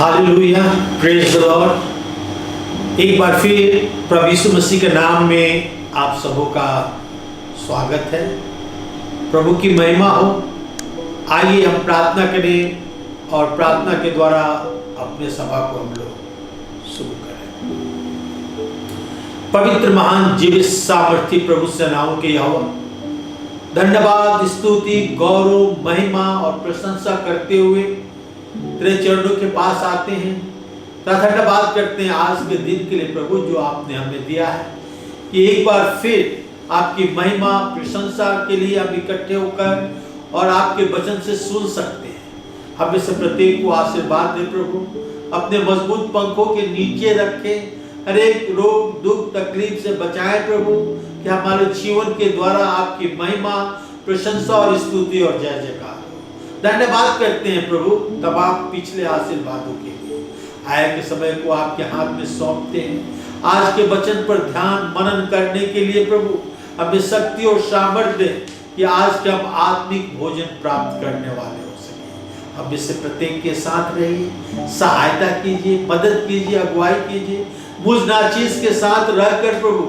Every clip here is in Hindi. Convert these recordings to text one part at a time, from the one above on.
Hallelujah, praise the Lord. एक बार फिर प्रभु यीशु मसीह के नाम में आप सबों का स्वागत है। प्रभु की महिमा हो। आइए हम प्रार्थना करें और प्रार्थना के द्वारा अपने सभा को हम लोग शुरू करें। पवित्र महान जीवित सामर्थी प्रभु सेनाओं के यहोवा, धन्यवाद, स्तुति, गौरव, महिमा और प्रशंसा करते हुए तेरे चरणों के पास आते हैं। धन्यवाद करते हैं आज के दिन के लिए प्रभु, जो आपने हमें दिया है कि एक बार फिर आपकी महिमा प्रशंसा के लिए हम इकट्ठे होकर और आपके वचन से सुन सकते हैं। हम इस प्रत्येक को आशीर्वाद दे प्रभु, अपने मजबूत पंखों के नीचे रखे, हर एक रोग दुख तकलीफ से बचाए प्रभु, कि हमारे जीवन के द्वारा आपकी महिमा प्रशंसा और स्तुति और जय जयकार। धन्यवाद करते हैं प्रभु तमाम पिछले आशीर्वादों के लिए। आए के समय को आपके हाथ में सौंपते हैं। आज के वचन पर ध्यान मनन करने के लिए प्रभु हमें शक्ति और सामर्थ्य दे कि आज के हम आत्मिक भोजन प्राप्त करने वाले हो सके। हम इससे प्रत्येक के साथ रहिए, सहायता कीजिए, मदद कीजिए, अगुवाई कीजिए। मुझ नाचीज के साथ रहकर प्रभु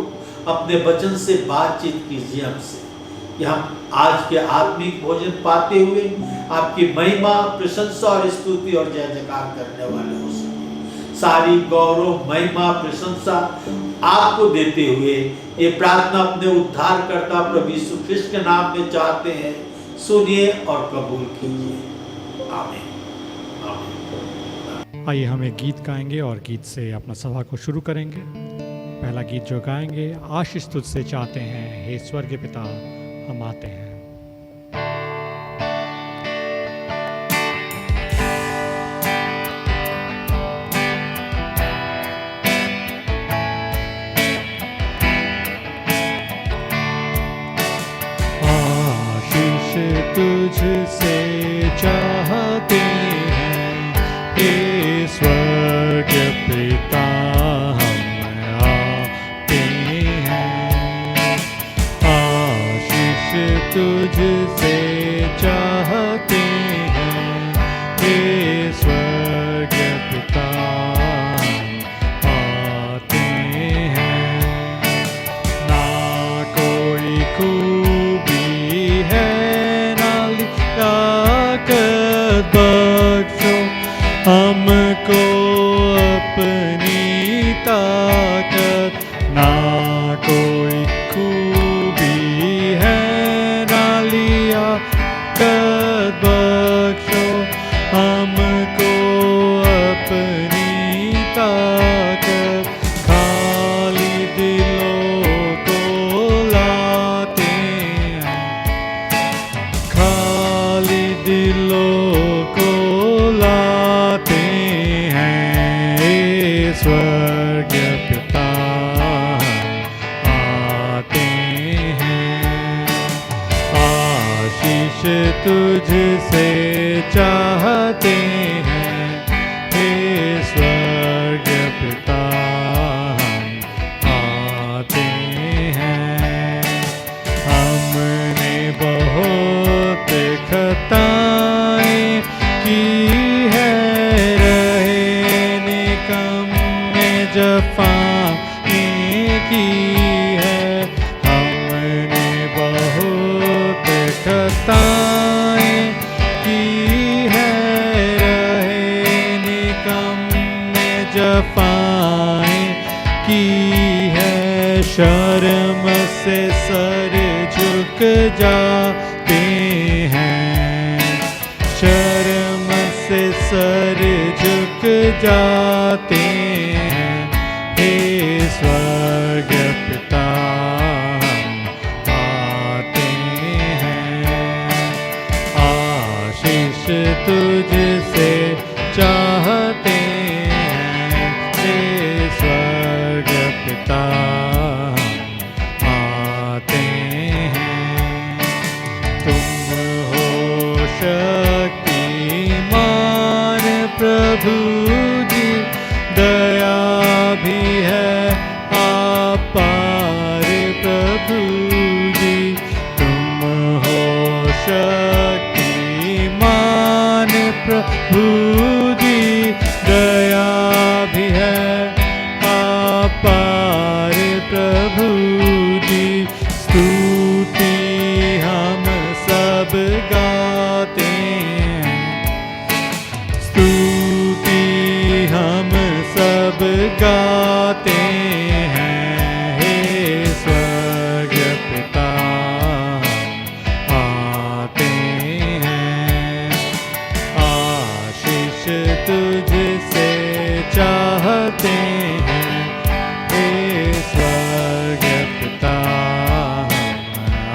अपने वचन से बातचीत कीजिए हमसे, कि हम आज के आत्मिक भोजन पाते हुए आपकी महिमा प्रशंसा और स्तुति और जय जयकार करने वाले हो सके। सारी गौरव महिमा प्रशंसा आपको देते हुए ये प्रार्थना अपने उद्धारकर्ता प्रभु यीशु ख्रिस्ट के नाम में चाहते हैं। सुनिए और कबूल कीजिए। आमीन, आमीन। आइए हम एक गीत गाएंगे और गीत से अपना सभा को शुरू करेंगे। पहला गीत जो गाएंगे, आशीष तुझसे चाहते हैं हे स्वर्ग पिता, हम आते हैं। आशीष तुझसे चाहते हैं हे स्वर्ग पिता, तुझसे चाहते हैं हे स्वर्ग पिता, आते हैं। ना कोई खूबी है ना ताकत, बख्शो हमको अपनी ताकत। ना कोई खूबी है बख्शो हमको अपनी ताकत। खाली दिलों को लाते हैं, खाली दिलों को लाते हैं स्वर्ग पिता, आते हैं। आशीष तुझसे चाहते हैं हे स्वर्ग पिता, आते हैं। हमने बहुत खताएं की है, रहे निकम्मे जफाएं की है। हमने बहुत खताएं की है, रहे निकम्मे जफाएं की है। शर्म से सर झुक जाते हैं, शर्म से सर झुक जाते हैं हे स्वर्ग पिता, आते हैं। आशीष तुझसे चाहते हैं हे स्वर्ग पिता, आते हैं। तुम हो शक्तिमान प्रभु जी, भी है अपार प्रभु जी स्तुति हम सब गाते हैं, स्तुति हम सब गाते हैं। हे स्वर्ग पिता आते हैं, आशीष तुझसे चाहते हैं। हे स्वर्ग पिता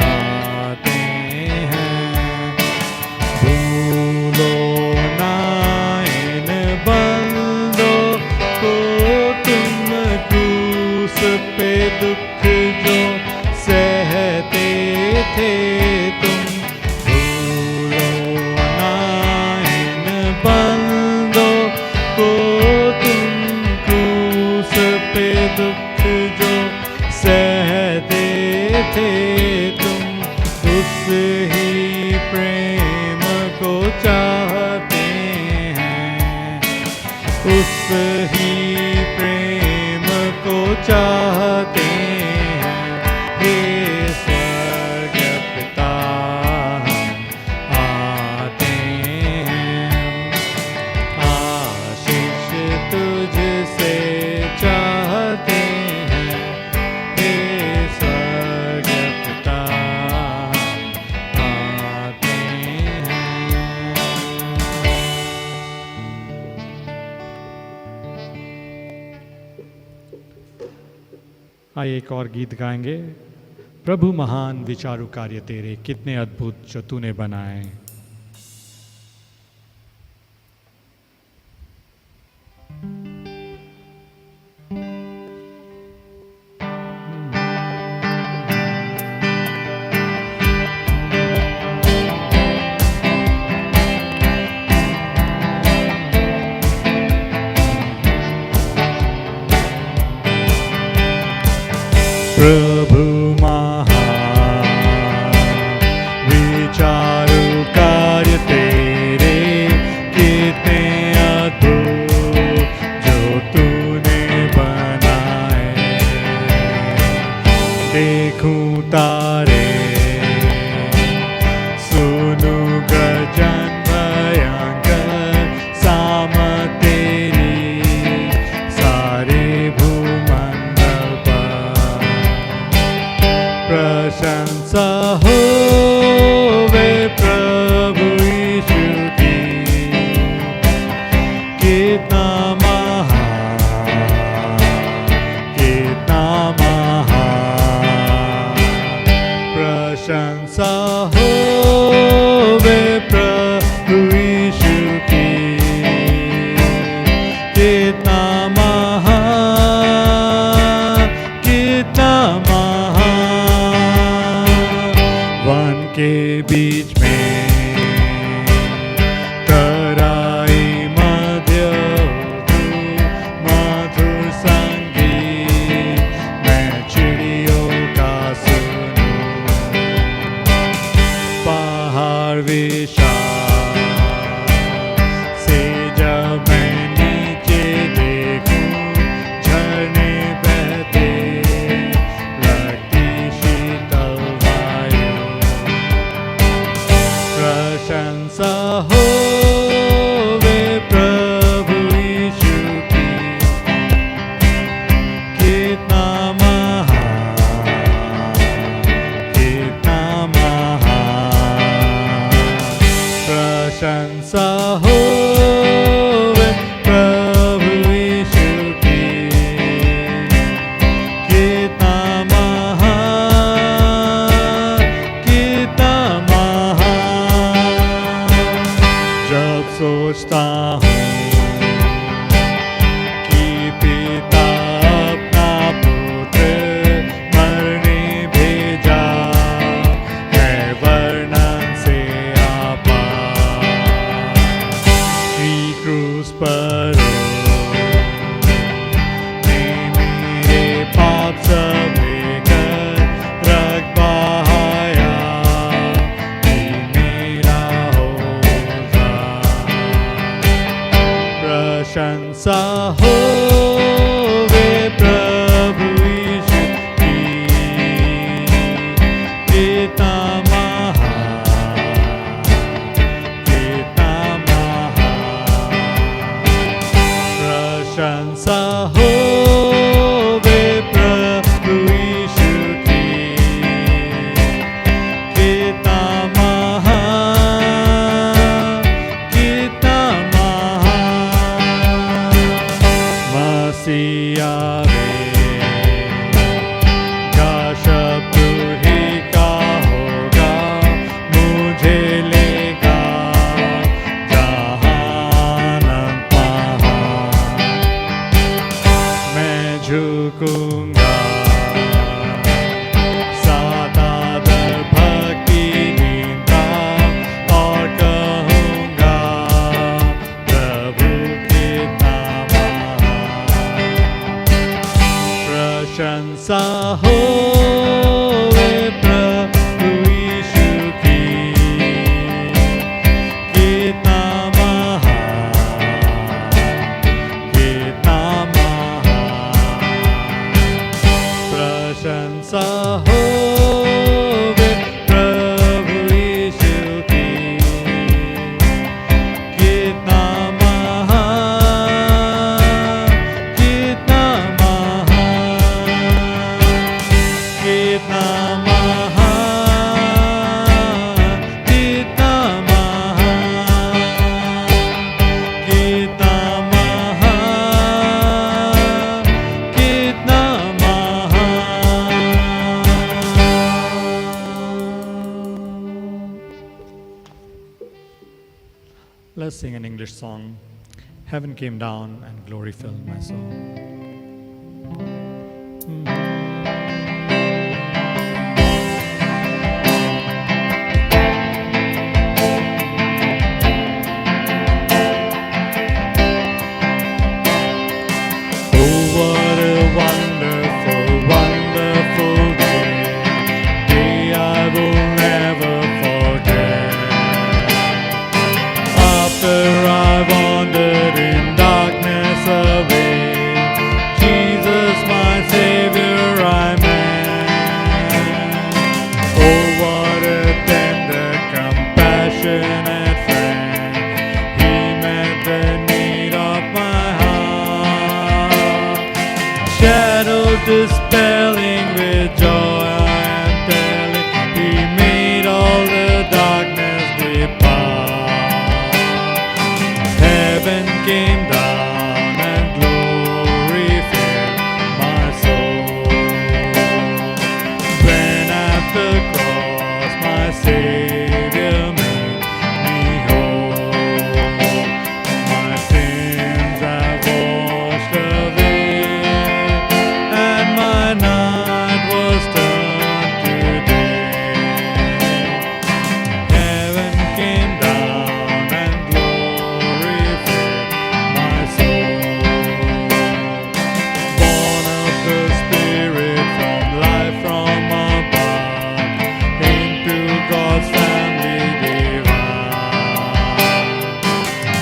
आते हैं, भूलो ना इन बंदों को तुम क्रूस पे दुख जो सहते थे तुम, भूलो ना इन बंदों को तुम क्रूस पे दुख जो सहते थे तुम, उस ही प्रेम को चाहते हैं, उस ही प्रेम को चाहते हैं। हे स्वर्ग पिता आते हैं, आशीष तुझसे चाहते हैं। हे स्वर्ग पिता आते हैं। आइए एक और गीत गाएंगे। प्रभु महान विचारु कार्य तेरे, कितने अद्भुत जो तूने बनाए। प्रभु महान विचारु कार्य तेरे, कितने अद्भुत जो तूने बनाए। देखूं तारे, सुनूं गजन भयंकर, साम तेरी सारे भूमंडल पर प्रशंसा हो वे प्रभु यीशु की। कितना महान, कितना महान, प्रशंसा हो वे प्रभु यीशु की। कितना महान, कितना महान, वन के बीच में तराई मध्य मधुर संगीत, मैं चिड़ियों का सुनूं। पहाड़ विशाल से जब मैं नीचे होवे प्रभु यीशु की कितना महान, कितना महान। प्रशंसा होवे प्रभु यीशु की कितना महान, कितना महान। मसीहा का शब्द ही का होगा, मुझे लेगा जहानम महान। मैं झुकूंगा सदा दर भक्ति निंदा और कहूंगा प्रभु कितना महान। प्रशंसा होवे प्रभु यीशु की कितना महान, कितना महान। प्रशंसा होवे प्रभु यीशु की कितना महान, कितना महान, कितना महान, कितना महान, कितना महान, कितना महान। Let's sing an English song. Heaven came down and glory filled my soul. Oh, what a wonderful, wonderful day, day I will never forget. After I wandered in darkness away, Jesus my Savior I met. Oh, what a tender, compassionate friend, He met the need of my heart. Shadows dispelling with joy I am telling, He made all the darkness depart. Heaven came down and glory filled my soul. When at the cross my Savior made me whole, my sins have washed away, and my night was turned to day. Heaven came down and glory filled my soul. Born of the Spirit from life from above, into God's family divine.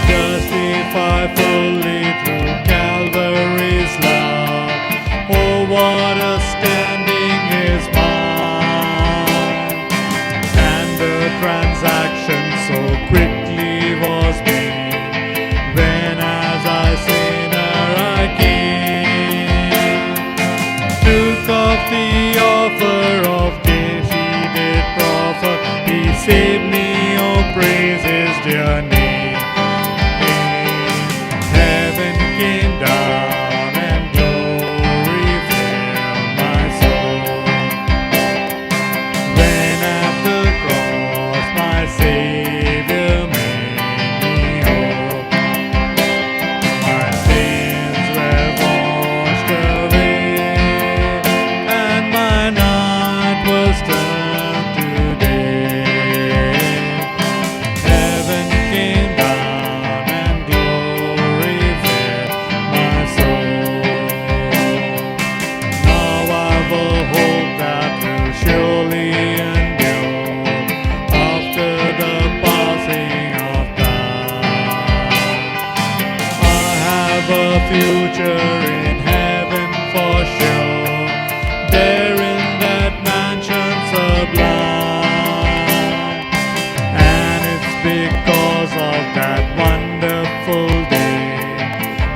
Justified fully through Calvary's love. Oh, what a standing is mine. And the transaction so quickly was made, when as a sinner I came. Took off the offer of gift He did proffer, He saved me, oh praise His dear name. Heaven came down and glory filled my soul. When at the cross my Savior made me whole, my sins were washed away, and my night treasure in heaven for sure. There in that mansion sublime. And it's because of that wonderful day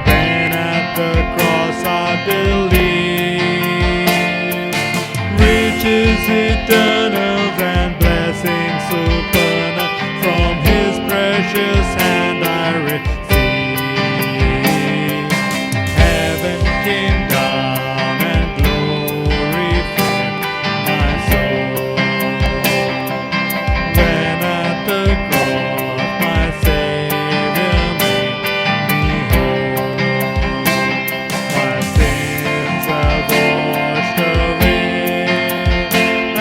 when at the cross I believe. Riches eternal and blessings supernal from His precious hand I receive. Heaven came down and glory filled my soul. When at the cross my Savior made me whole. My sins are washed away,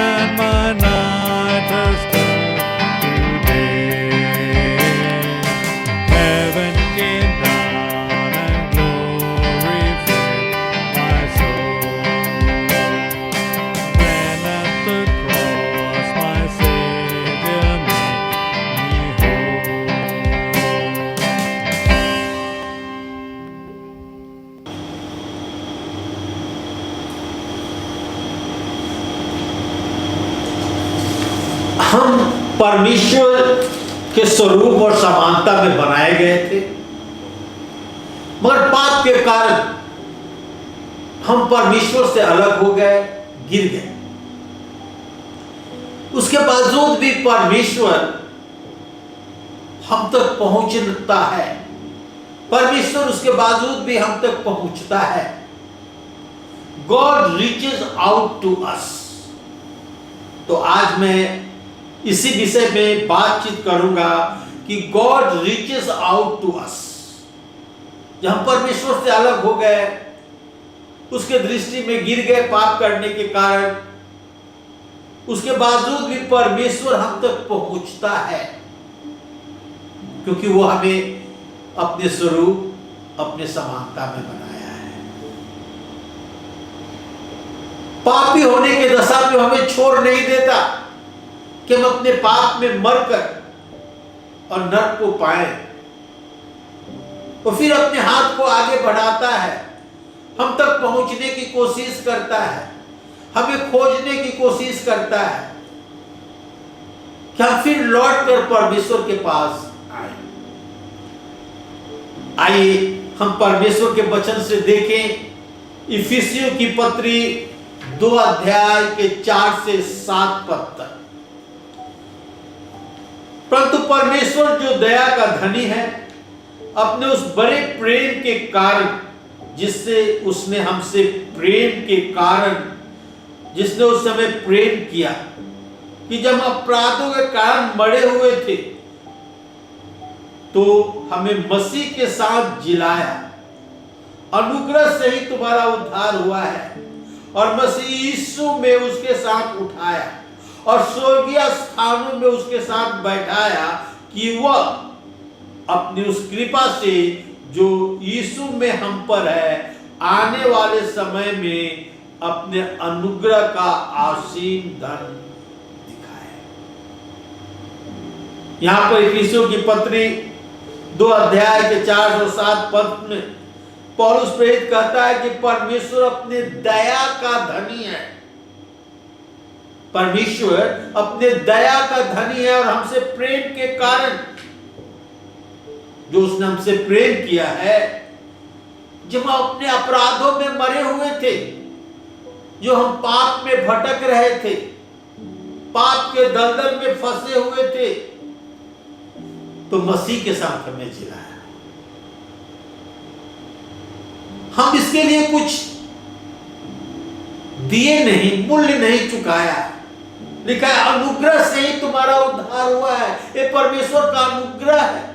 and my night has turned to day. Heaven came down and glory filled my soul. When at the cross my Savior made me हम परमेश्वर के स्वरूप और समानता में बनाए गए थे, मगर पाप के कारण हम परमेश्वर से अलग हो गए, गिर गए। उसके बावजूद भी परमेश्वर हम तक पहुंचता है, परमेश्वर उसके बावजूद भी हम तक पहुंचता है। God reaches out to us. तो आज मैं इसी विषय में बातचीत करूंगा कि God reaches out to us. जब हम परमेश्वर से अलग हो गए, उसके दृष्टि में गिर गए पाप करने के कारण, उसके बावजूद भी परमेश्वर हम तक पहुंचता है, क्योंकि वो हमें अपने स्वरूप, अपने समानता में बनाया है। पापी होने के दशा में हमें छोड़ नहीं देता कि हम अपने पाप में मरकर और नरक को पाएं, और फिर अपने हाथ को आगे बढ़ाता है, हम तक पहुंचने की कोशिश करता है, हमें खोजने की कोशिश करता है कि हम फिर लौट कर परमेश्वर के पास आए। आइए हम परमेश्वर के वचन से देखें इफिसियों की पत्री 2 अध्याय के 4 से 7 पद तक। परंतु परमेश्वर जो दया का धनी है, अपने उस बड़े प्रेम के कारण जिससे उसने हमसे प्रेम के कारण जिसने उस समय प्रेम किया कि जब हम अपराधों के कारण मरे हुए थे तो हमें मसीह के साथ जिलाया। अनुग्रह से ही तुम्हारा उद्धार हुआ है और मसीह यीशु में उसके साथ उठाया और स्वर्गीय स्थानों में उसके साथ बैठाया कि वह अपनी उस कृपा से जो यीशु में हम पर है आने वाले समय में अपने अनुग्रह का असीम धन दिखाए। यहां पर इफिसियों की पत्री 2 अध्याय के 4 और 7 पद में पौलुस प्रेरित कहता है कि परमेश्वर अपने दया का धनी है। परमेश्वर अपने दया का धनी है और हमसे प्रेम के कारण जो उसने हमसे प्रेम किया है, जब हम अपने अपराधों में मरे हुए थे, जो हम पाप में भटक रहे थे, पाप के दलदल में फंसे हुए थे, तो मसीह के साथ हमें जिलाया। हम इसके लिए कुछ दिए नहीं, मूल्य नहीं चुकाया। लिखा है अनुग्रह से ही तुम्हारा उद्धार हुआ है। ये परमेश्वर का अनुग्रह है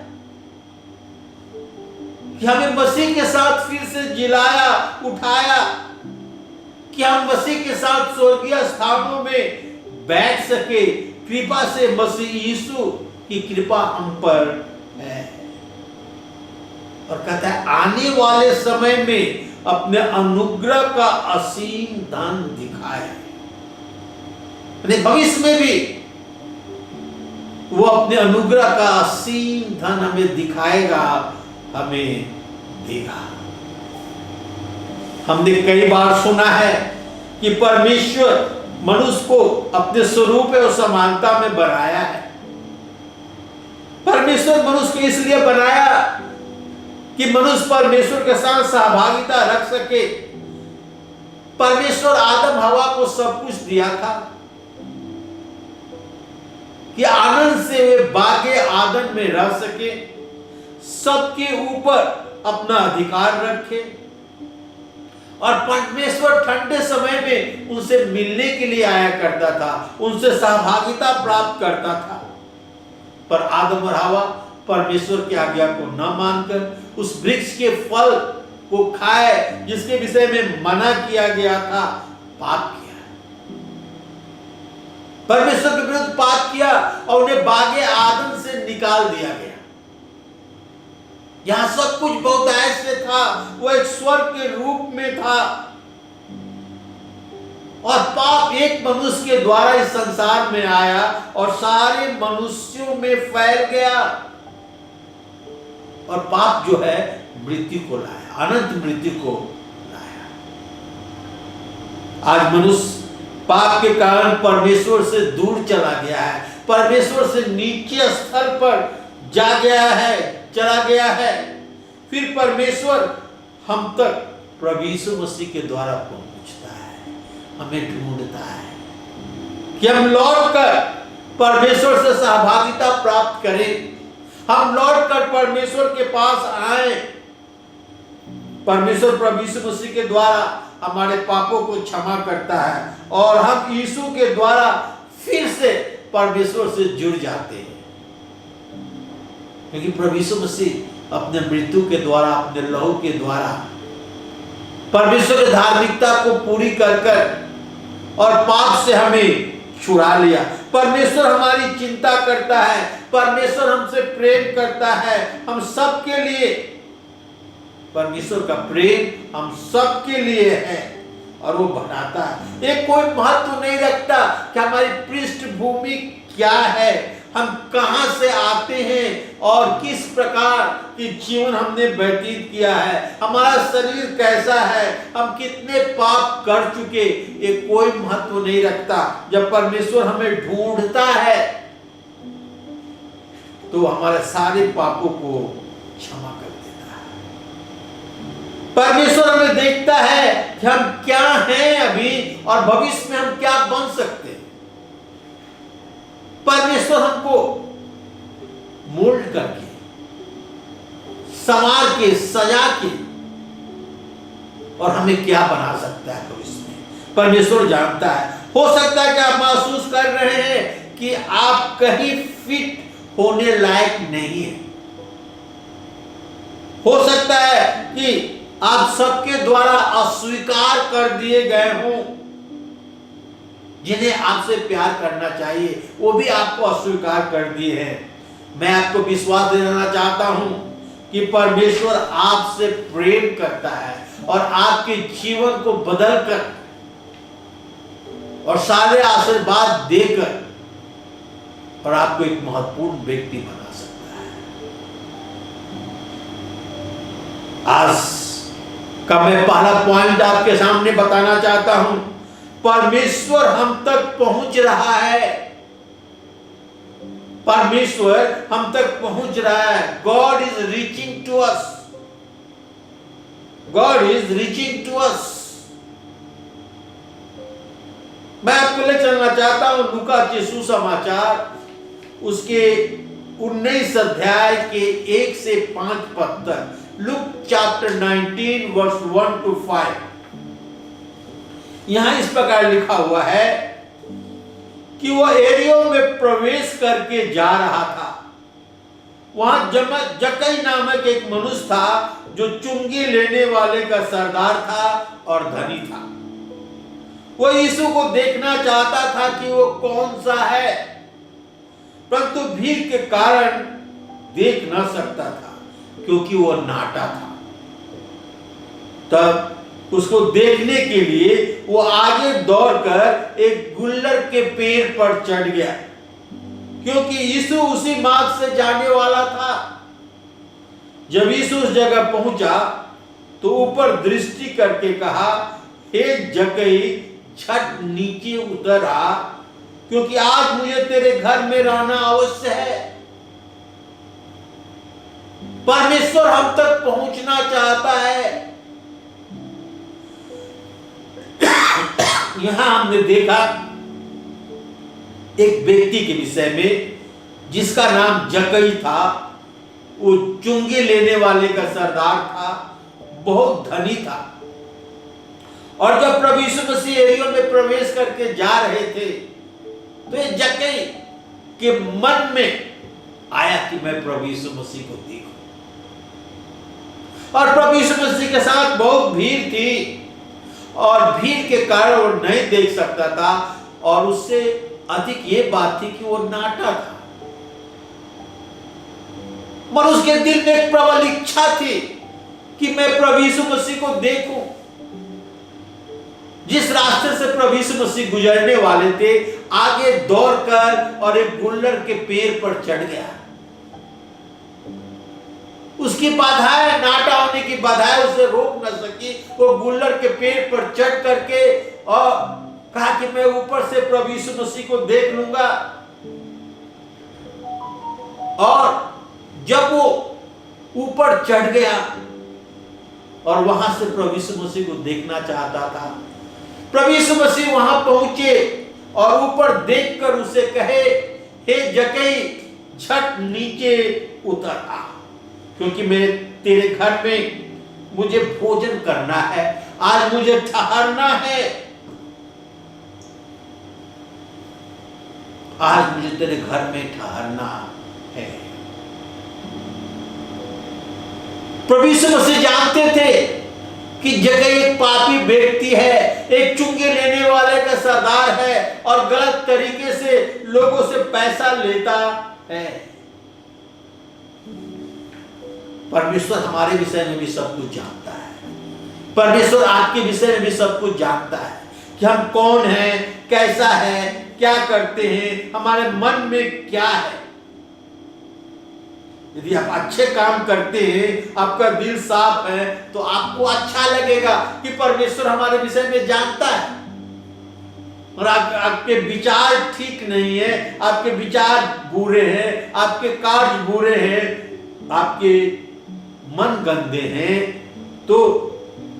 कि हमें मसीह के साथ फिर से जिलाया, उठाया, कि हम मसीह के साथ स्वर्गीय स्थानों में बैठ सके। कृपा से मसीह यीशु की कृपा हम पर है। और कहता है आने वाले समय में अपने अनुग्रह का असीम धन दिखाए। भविष्य में भी वो अपने अनुग्रह का असीम धन हमें दिखाएगा, हमें देगा। हमने कई बार सुना है कि परमेश्वर मनुष्य को अपने स्वरूप और समानता में बनाया है। परमेश्वर मनुष्य को इसलिए बनाया कि मनुष्य परमेश्वर के साथ सहभागिता रख सके। परमेश्वर आदम हवा को सब कुछ दिया था कि आनंद से वे बागे आदम में रह सके, सबके ऊपर अपना अधिकार रखे। और परमेश्वर ठंडे समय में उनसे मिलने के लिए आया करता था, उनसे सहभागिता प्राप्त करता था। पर आदम और हवा परमेश्वर की आज्ञा को न मानकर उस वृक्ष के फल को खाए जिसके विषय में मना किया गया था, पाप किया, परमेश्वर के विरुद्ध पाप किया और उन्हें बागे आदम से निकाल दिया गया। यहां सब कुछ बहुत ऐसे था, वो एक स्वर्ग के रूप में था और पाप एक मनुष्य के द्वारा इस संसार में आया और सारे मनुष्यों में फैल गया और पाप जो है मृत्यु को लाया, अनंत मृत्यु को लाया। आज मनुष्य पाप के कारण परमेश्वर से दूर चला गया है, परमेश्वर से नीचे स्तर पर जा गया है, चला गया है। फिर परमेश्वर हम तक प्रभु यीशु मसीह के द्वारा पहुंचता है, हमें ढूंढता है कि हम लौटकर परमेश्वर से सहभागिता प्राप्त करें, हम लौटकर परमेश्वर के पास आए। परमेश्वर प्रभु यीशु मसीह के द्वारा हमारे पापों को क्षमा करता है और हम यीशु के द्वारा फिर से परमेश्वर से जुड़ जाते हैं, क्योंकि प्रभु यीशु मसीह अपने मृत्यु के द्वारा, अपने लहू के द्वारा परमेश्वर की धार्मिकता को पूरी कर और पाप से हमें छुड़ा लिया। परमेश्वर हमारी चिंता करता है, परमेश्वर हमसे प्रेम करता है, हम सबके लिए परमेश्वर का प्रेम हम सबके लिए है और वो बढ़ाता है। ये कोई महत्व नहीं रखता कि हमारी पृष्ठभूमि क्या है, हम कहां से आते हैं और किस प्रकार की जीवन हमने व्यतीत किया है, हमारा शरीर कैसा है, हम कितने पाप कर चुके, ये कोई महत्व नहीं रखता। जब परमेश्वर हमें ढूंढता है तो हमारे सारे पापों को क्षमा कर देता है। परमेश्वर हमें देखता है कि हम क्या हैं अभी और भविष्य में हम क्या बन सकते हैं। परमेश्वर हमको मोल्ड करके, संवार के, सजा के और हमें क्या बना सकता है भविष्य में, परमेश्वर जानता है। हो सकता है कि आप महसूस कर रहे हैं कि आप कहीं फिट होने लायक नहीं है। हो सकता है कि आप सबके द्वारा अस्वीकार कर दिए गए हों, जिन्हें आपसे प्यार करना चाहिए वो भी आपको अस्वीकार कर दिए हैं। मैं आपको विश्वास दिलाना चाहता हूं कि परमेश्वर आपसे प्रेम करता है और आपके जीवन को बदलकर और सारे आशीर्वाद देकर और आपको एक महत्वपूर्ण व्यक्ति बना सकता है। आज का मैं पहला पॉइंट आपके सामने बताना चाहता हूं, परमेश्वर हम तक पहुंच रहा है, परमेश्वर हम तक पहुंच रहा है। God is reaching to us, God is reaching to us. मैं आपको ले चलना चाहता हूं लूका के सुसमाचार उसके 19 अध्याय के 1 से 5 पद तक। Luke chapter 19 verse 1 to 5। यहां इस प्रकार लिखा हुआ है कि वह एरियो में प्रवेश करके जा रहा था। वहां जक्कई नामक एक मनुष्य था जो चुंगी लेने वाले का सरदार था और धनी था। वो यीशु को देखना चाहता था कि वो कौन सा है, परंतु भीड़ के कारण देख न सकता था क्योंकि वो नाटा था। तब उसको देखने के लिए वो आगे दौड़कर एक गुल्लर के पेड़ पर चढ़ गया, क्योंकि यीशु उसी मार्ग से जाने वाला था। जब यीशु उस जगह पहुंचा तो ऊपर दृष्टि करके कहा, हे जक्कई झट नीचे उतर आ, क्योंकि आज मुझे तेरे घर में रहना अवश्य है। परमेश्वर हम तक पहुंचना चाहता है। यहां हमने देखा एक व्यक्ति के विषय में जिसका नाम जक्कई था। वो चुंगी लेने वाले का सरदार था, बहुत धनी था। और जब प्रभु यीशु मसीह एरियो में प्रवेश करके जा रहे थे तो ये जक्कई के मन में आया कि मैं प्रभु यीशु मसीह को देखूं। और प्रभु यीशु मसीह के साथ बहुत भीड़ थी और भीड़ के कारण वो नहीं देख सकता था। और उससे अधिक ये बात थी कि वो नाटा था, पर उसके दिल में एक प्रबल इच्छा थी कि मैं प्रभु यीशु मसीह को देखूं। जिस रास्ते से प्रभु यीशु मसीह गुजरने वाले थे, आगे दौड़कर और एक गुल्लर के पेड़ पर चढ़ गया। उसकी बाधाएं, नाटा होने की बाधाएं उसे रोक न सकी। वो गुल्लर के पेड़ पर चढ़ करके और कहा कि मैं ऊपर से प्रभु यीशु मसीह को देख लूंगा। और जब वो ऊपर चढ़ गया और वहां से प्रभु यीशु मसीह को देखना चाहता था, प्रभु यीशु मसीह वहां पहुंचे और ऊपर देखकर उसे कहे, हे जक्कई झट नीचे उतर आ, क्योंकि मैं तेरे घर में मुझे भोजन करना है, आज मुझे ठहरना है। आज मुझे तेरे घर में ठहरना है। प्रभु यीशु मसीह जानते थे कि जक्कई एक पापी व्यक्ति है, एक चुंगी लेने वाले का सरदार है और गलत तरीके से लोगों से पैसा लेता है। परमेश्वर हमारे विषय में भी सब कुछ जानता है। परमेश्वर आपके विषय में भी सब कुछ जानता है कि हम कौन हैं, कैसा है, क्या करते हैं, हमारे मन में क्या है। यदि आप अच्छे काम करते हैं, आपका दिल साफ है, तो आपको अच्छा लगेगा कि परमेश्वर हमारे विषय में जानता है। और आपके विचार ठीक नहीं है, आपके विचार बुरे हैं, आपके कार्य बुरे हैं, आपके मन गंदे हैं, तो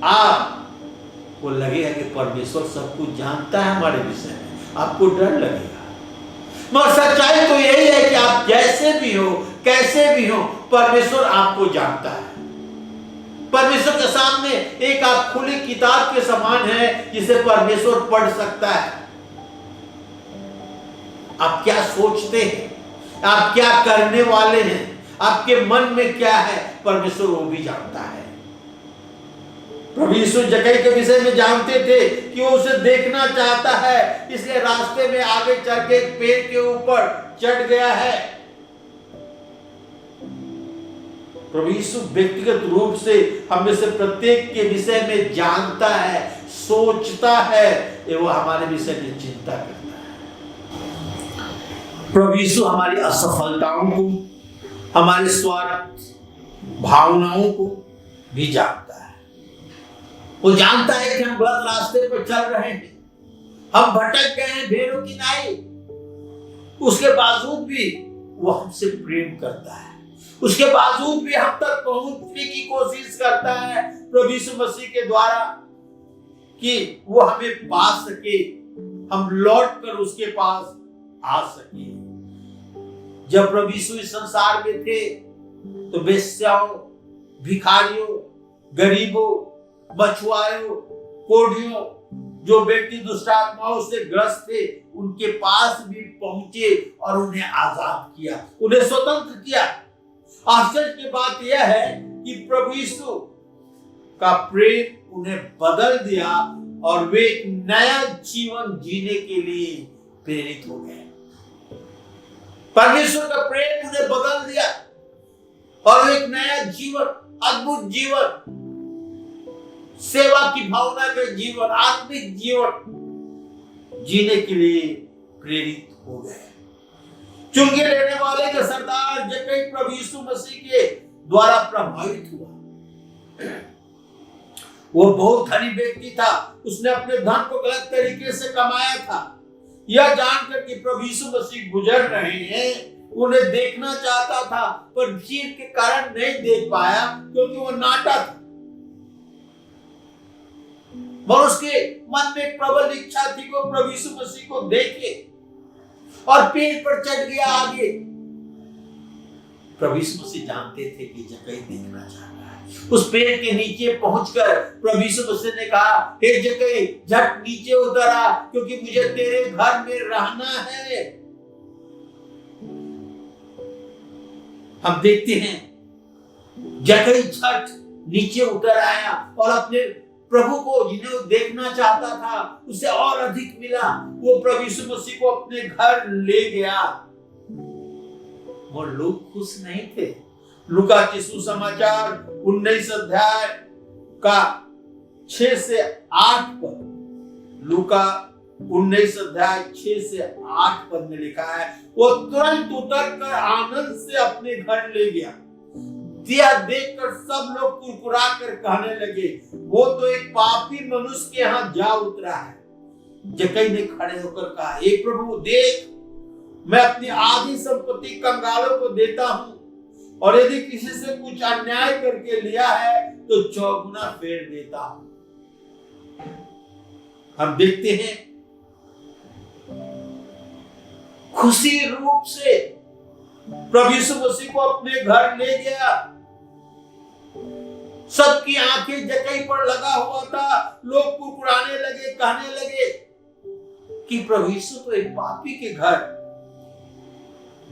आपको लगेगा कि परमेश्वर सब कुछ जानता है हमारे विषय में, आपको डर लगेगा। मगर सच्चाई तो यही है कि आप जैसे भी हो, कैसे भी हो, परमेश्वर आपको जानता है। परमेश्वर के सामने एक आप खुली किताब के समान है जिसे परमेश्वर पढ़ सकता है। आप क्या सोचते हैं, आप क्या करने वाले हैं, आपके मन में क्या है, परमेश्वर वो भी जानता है। प्रभु यीशु जक्कई के विषय में जानते थे कि वो उसे देखना चाहता है, इसलिए रास्ते में आगे चल के एक पेड़ के ऊपर चढ़ गया है। प्रभु यीशु व्यक्तिगत रूप से हम में से प्रत्येक के विषय में जानता है, सोचता है, एवं हमारे विषय में चिंता करता है। प्रभु यीशु हमारी असफलताओं को, हमारे स्वार्थ भावनाओं को भी जानता है। वो जानता है कि हम गलत रास्ते पर चल रहे हैं, हम भटक गए हैं भेड़ों की नाई। उसके बावजूद भी वो हमसे प्रेम करता है, उसके बावजूद भी हम तक पहुंचने की कोशिश करता है प्रभु यीशु मसीह के द्वारा, कि वो हमें पा सके, हम लौट कर उसके पास आ सके। जब प्रभु यीशु इस संसार में थे तो वेश्याओं, भिखारियों, गरीबों, मछुआरों, कोढ़ियों, जो व्यक्ति दुष्टात्माओं से ग्रस्त थे, उनके पास भी पहुंचे और उन्हें आजाद किया, उन्हें स्वतंत्र किया। आश्चर्य की बात यह है कि प्रभु यीशु का प्रेम उन्हें बदल दिया और वे एक नया जीवन जीने के लिए प्रेरित हो गए। परमेश्वर का प्रेम उन्हें बदल दिया और एक नया जीवन, अद्भुत जीवन, सेवा की भावना का जीवन, आत्मिक जीवन जीने के लिए प्रेरित हो गए। चुंगी लेने वाले के सरदार जक्कई प्रभु यीशु मसीह के द्वारा प्रभावित हुआ। वो बहुत धनी व्यक्ति था, उसने अपने धन को गलत तरीके से कमाया था। यह जानकर कि प्रभु यीशु मसीह गुजर रहे हैं, उन्हें देखना चाहता था, पर भीड़ के कारण नहीं देख पाया क्योंकि वो नाटा था। और उसके मन में प्रबल इच्छा थी कि वो प्रभु यीशु मसीह को देखे, और पेड़ पर चढ़ गया आगे। प्रभु यीशु मसीह जानते थे कि जक्कई देखना चाहता है। उस पेड़ के नीचे पहुंचकर प्रभु यीशु मसीह ने कहा, हे जक्कई, झट नीचे उतर आ, क्योंकि मुझे तेरे घर में रहना है। हम देखते हैं जक्कई झट नीचे उतर आया और अपने प्रभु को, जिन्हें वो देखना चाहता था, उसे और अधिक मिला। वो प्रभु यीशु मसीह को अपने घर ले गया। और लोग खुश नहीं थे। लूका के सुसमाचार 19 अध्याय का 6 से 8 पद, लूका 19 अध्याय 6 से 8 पद में लिखा है, वो तुरंत उतरकर आनंद से अपने घर ले गया। दिया देखकर सब लोग कुरकुरा कर कहने लगे, वो तो एक पापी मनुष्य के यहाँ जा उतरा है। जक्कई ने खड़े होकर कहा, हे प्रभु, देख, मैं अपनी आधी संपत्ति कंगालों को देता हूं, और यदि किसी से कुछ अन्याय करके लिया है तो 4 गुना फेर देता हूं। हम देखते हैं खुशी रूप से प्रभु यीशु मसीह को अपने घर ले गया। सबकी आंखें जक्कई पर लगा हुआ था। लोग कुरकुराने लगे, कहने लगे कि प्रभु यीशु तो एक पापी के घर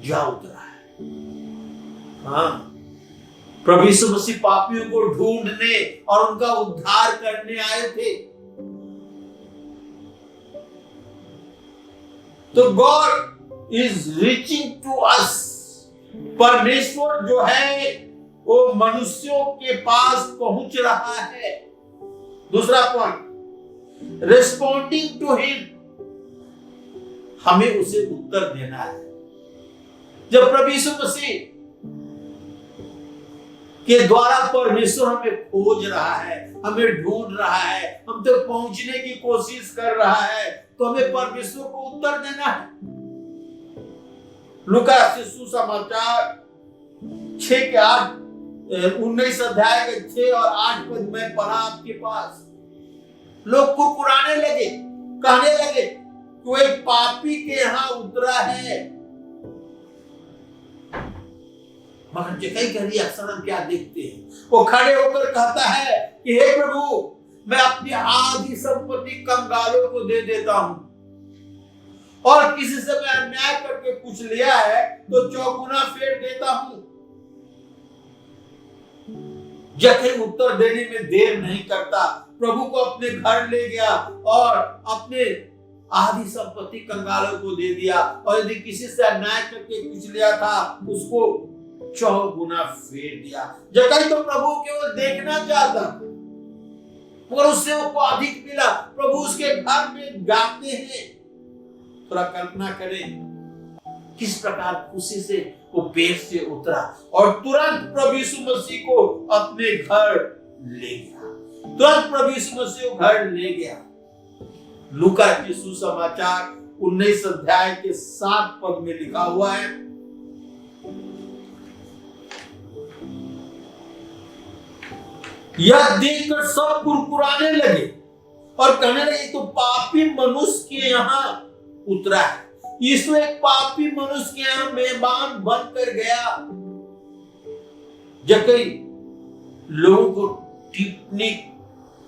जा उतरा है। हाँ, प्रभु यीशु मसीह पापियों को ढूंढने और उनका उद्धार करने आए थे। तो God is reaching to us. परमेश्वर जो है वो मनुष्यों के पास पहुंच रहा है। दूसरा पॉइंट, रिस्पॉन्डिंग टू हिम, हमें उसे उत्तर देना है। जब प्रभु यीशु मसीह के द्वारा परमेश्वर हमें खोज रहा है, हमें ढूंढ रहा है, हम तक पहुंचने की कोशिश कर रहा है, तो हमें परमेश्वर को उत्तर देना है। लूका के सुसमाचार 19 अध्याय के 6 और 8 पद में पढ़ा आपके पास। लोग कुरकुराने लगे, कहने लगे कि वो एक पापी के यहाँ उतरा है। मगर जक्कई का रिएक्शन हम क्या देखते हैं? वो खड़े होकर कहता है कि हे प्रभु, मैं अपनी आधी संपत्ति कंगालों को दे देता हूं, और किसी से मैं अन्याय करके कुछ लिया है तो 4 गुना फेर देता हूं। जक्कई उत्तर देने में देर नहीं करता, प्रभु को अपने घर ले गया और अपने आधी संपत्ति कंगालों को दे दिया, और यदि किसी से अन्याय करके कुछ लिया था उसको 4 गुना फेर दिया। जक्कई तो प्रभु केवल देखना चाहता, मगर उससे उसको अधिक मिला। प्रभु उसके घर में गाते हैं। थोड़ा कल्पना करें किस प्रकार खुशी से वो पेड़ से उतरा और तुरंत प्रभु यीशु मसीह को अपने घर ले गया। तुरंत प्रभु यीशु मसीह को घर ले गया। लूका के सुसमाचार 19 अध्याय के 7 पद में लिखा हुआ है, यह देखकर सब कुरकुराने लगे और कहने लगे तो पापी मनुष्य के यहाँ उतरा है। यीशु एक पापी मनुष्य के यहाँ मेहमान बनकर गया। जक्कई लोगों को टिप्पणी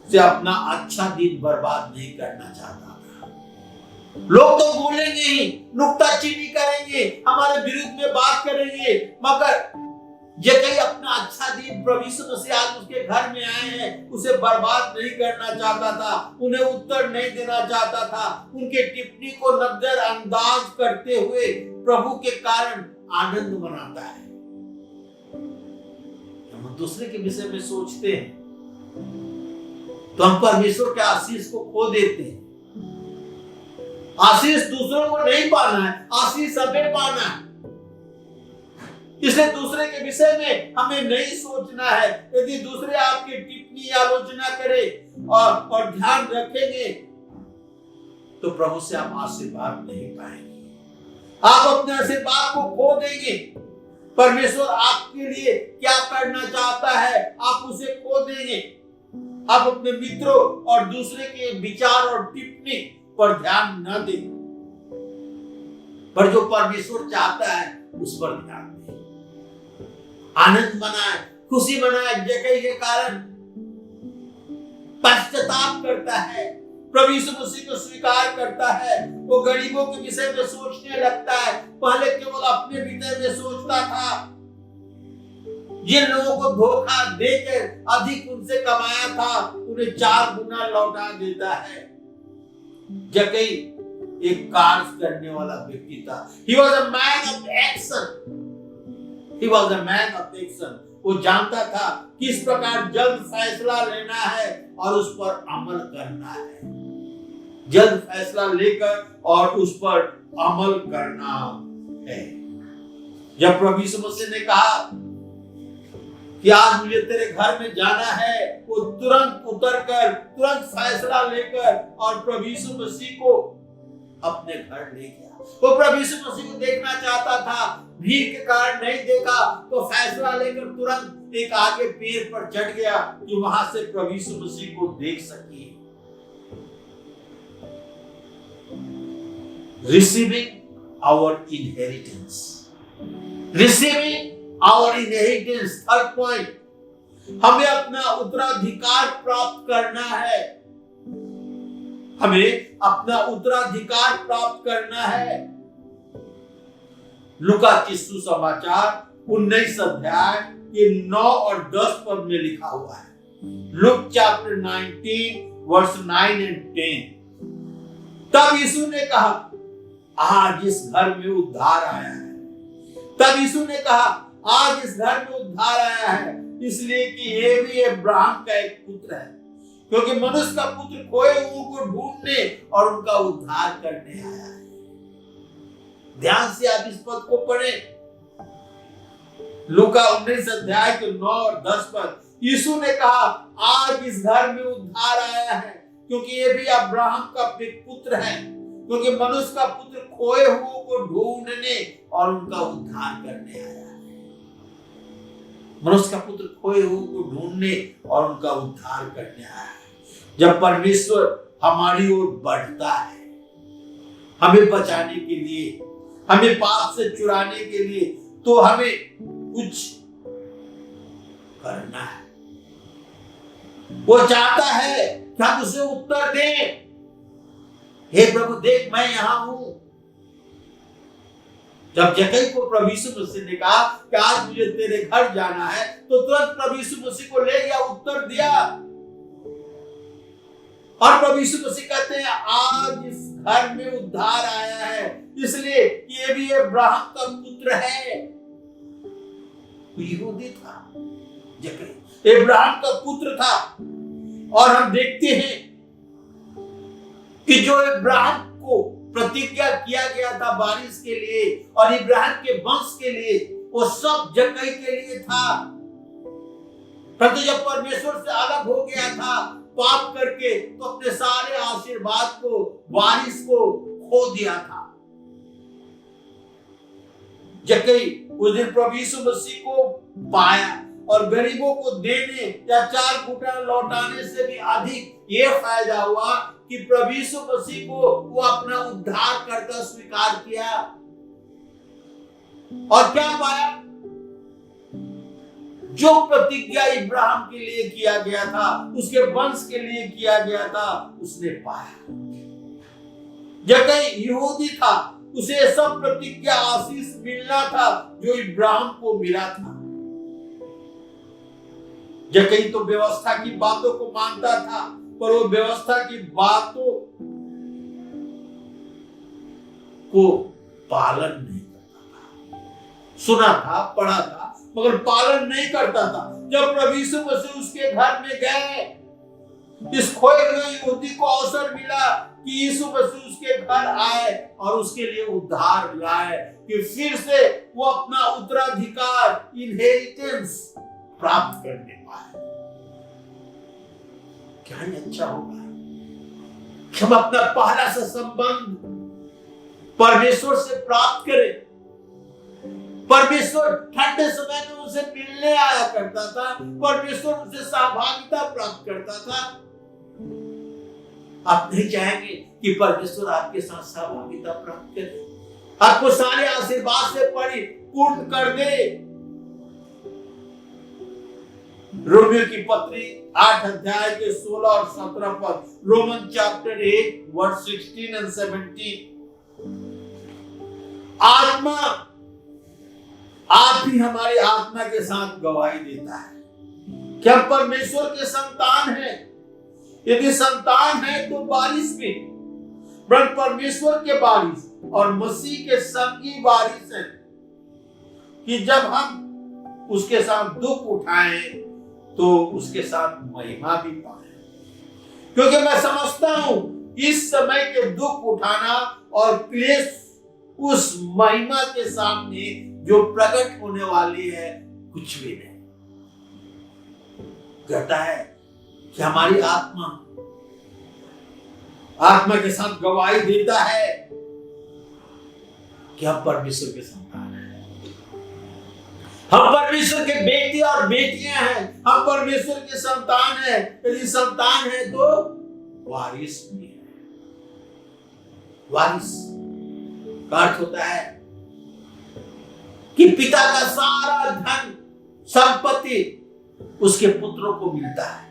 से अपना अच्छा दिन बर्बाद नहीं करना चाहता था। लोग तो बोलेंगे ही, नुक्ताचीनी करेंगे, हमारे विरुद्ध में बात करेंगे, मगर जक्कई अपना अच्छा दिन प्रभु यीशु मसीह आज उसके घर में आए हैं, उसे बर्बाद नहीं करना चाहता था, उन्हें उत्तर नहीं देना चाहता था। उनके टिप्पणी को नजरअंदाज करते हुए प्रभु के कारण आनंद मनाता है। हम दूसरे के विषय में सोचते हैं तो हम परमेश्वर के आशीष को खो देते हैं। आशीष दूसरों को नहीं पाना है, आशीष हमें पाना है। इसलिए दूसरे के विषय में हमें नहीं सोचना है। यदि दूसरे आपकी टिप्पणी आलोचना करे और ध्यान रखेंगे तो प्रभु से आप आशीर्वाद नहीं पाएंगे, आप अपने आशीर्वाद को खो देंगे। परमेश्वर आपके लिए क्या करना चाहता है आप उसे खो देंगे। आप अपने मित्रों और दूसरे के विचार और टिप्पणी पर ध्यान न दें, पर जो परमेश्वर चाहता है उस पर ध्यान दें। आनंद मनाए, खुशी मनाए। जक्कई के कारण पश्चाताप करता है, प्रभु यीशु मसीह को स्वीकार करता है, वो गरीबों के विषय में सोचने लगता है। पहले केवल अपने विषय में सोचता था। जिन लोगों को धोखा देकर अधिक उनसे कमाया था उन्हें 4 गुना लौटा देता है। जक्कई एक कार्य करने वाला व्यक्ति था। He was a man of action. He was a man of action. वो जानता था किस प्रकार जल्द फैसला लेना है और उस पर अमल करना है। जल्द फैसला लेकर और उस पर अमल करना है। जब प्रभु यीशु मसीह ने कहा कि आज मुझे तेरे घर में जाना है, वो तुरंत उतरकर तुरंत फैसला लेकर और प्रभु यीशु मसीह को अपने घर ले गया। वो प्रभु यीशु मसीह को देखना चाहता था, भीड़ के कारण नहीं देखा तो फैसला लेकर तुरंत एक आगे पेड़ पर चढ़ गया कि वहां से प्रभु यीशु मसीह को देख सके। Receiving our inheritance. Receiving our inheritance. Third point. हमें अपना उत्तराधिकार प्राप्त करना है। हमें अपना उत्तराधिकार प्राप्त करना है। लूका की सुसमाचार 19 अध्याय के 9 और 10 पद में लिखा हुआ है। Luke chapter 19 verse 9 and 10। तब यीशु ने कहा आज इस घर में उद्धार आया है। तब यीशु ने कहा आज इस घर में उद्धार आया है, इसलिए कि ये भी अब्राहम का एक पुत्र है, क्योंकि मनुष्य का पुत्र खोए हुओं को ढूंढने और उनका उद्धार करने आया है। ध्यान से आप इस पद को पढ़ें। लूका 19 अध्याय के 9 और 10 पद। यीशु ने कहा आज इस घर में उद्धार आया है, क्योंकि ये भी अब्राहम का पुत्र है, क्योंकि मनुष्य का पुत्र खोए हुओं को ढूंढने और उनका उद्धार करने आया है। मनुष्य का पुत्र खोए हुओं को ढूंढने और उनका उद्धार करने आया है। जब परमेश्वर हमारी ओर बढ़ता है, हमें बचाने के लिए, हमें पाप से छुड़ाने के लिए, तो हमें कुछ करना है। वो चाहता है कि हम उसे उत्तर दें। हे प्रभु देख मैं यहां हूं। जब जक्कई को प्रभु यीशु मसीह ने कहा कि आज मुझे तेरे घर जाना है, तो तुरंत प्रभु यीशु मसीह को ले गया, उत्तर दिया। और प्रभु यीशु मसीह कहते हैं आज इस घर में उद्धार आया है, इसलिए ये भी अब्राहम का पुत्र है। यहूदी था जक्कई, अब्राहम का पुत्र था। और हम देखते हैं कि जो अब्राहम को प्रतिज्ञा किया गया था बारिश के लिए और इब्राहिम के वंश के लिए, वो सब जक्कई के लिए था। परंतु जब परमेश्वर से अलग हो गया था पाप करके, तो अपने सारे आशीर्वाद को, बारिश को खो दिया था। जक्कई उस दिन प्रभु यीशु मसीह को पाया और गरीबों को देने या 4 गुना लौटाने से भी अधिक ये फायदा हुआ कि प्रभु यीशु मसीह को वो अपना उद्धार करता स्वीकार किया। और क्या पाया? जो प्रतिज्ञा इब्राहिम के लिए किया गया था, उसके वंश के लिए किया गया था, उसने पाया। जक्कई यहूदी था, उसे सब प्रतिज्ञा आशीष मिलना था जो इब्राहिम को मिला था। जक्कई तो व्यवस्था की बातों को मानता था, पर वो व्यवस्था की बातों को पालन नहीं करता था। सुना था, पढ़ा था, मगर पालन नहीं करता था। जब प्रभु यीशु मसीह उसके घर में गए, इस खोए हुए यहूदी को अवसर मिला कि यीशु मसीह उसके घर आए और उसके लिए उद्धार लाए, कि फिर से वो अपना उत्तराधिकार, इनहेरिटेंस प्राप्त करने पाए। क्या ही अच्छा होगा कि हम अपना पहला सा संबंध परमेश्वर से प्राप्त करें। परमेश्वर ठंडे समय में उसे मिलने आया करता था, परमेश्वर उसे सहभागिता प्राप्त करता था। आप नहीं चाहेंगे कि परमेश्वर आपके साथ सहभागिता प्राप्त करे, आपको सारे आशीर्वाद से परिपूर्ण कर दे। रोमियो की पत्री 8 अध्याय के 16 और 17 पद, रोमन चैप्टर 8 वर्स 16 एंड 17। आत्मा, आप ही हमारी आत्मा के साथ गवाही देता है कि हम परमेश्वर के संतान हैं। यदि संतान है तो वारिस भी, परमेश्वर के वारिस और मसीह के संगी वारिस हैं, कि जब हम उसके साथ दुख उठाएं तो उसके साथ महिमा भी पाए। क्योंकि मैं समझता हूं इस समय के दुख उठाना और क्लेश उस महिमा के सामने जो प्रकट होने वाली है कुछ भी नहीं। कहता है कि हमारी आत्मा के साथ गवाही देता है कि हम परमेश्वर के संतान हैं, हम परमेश्वर के बेटे और बेटियां हैं, हम परमेश्वर के संतान हैं। यदि संतान है तो वारिस भी है। वारिस का अर्थ होता है कि पिता का सारा धन संपत्ति उसके पुत्रों को मिलता है।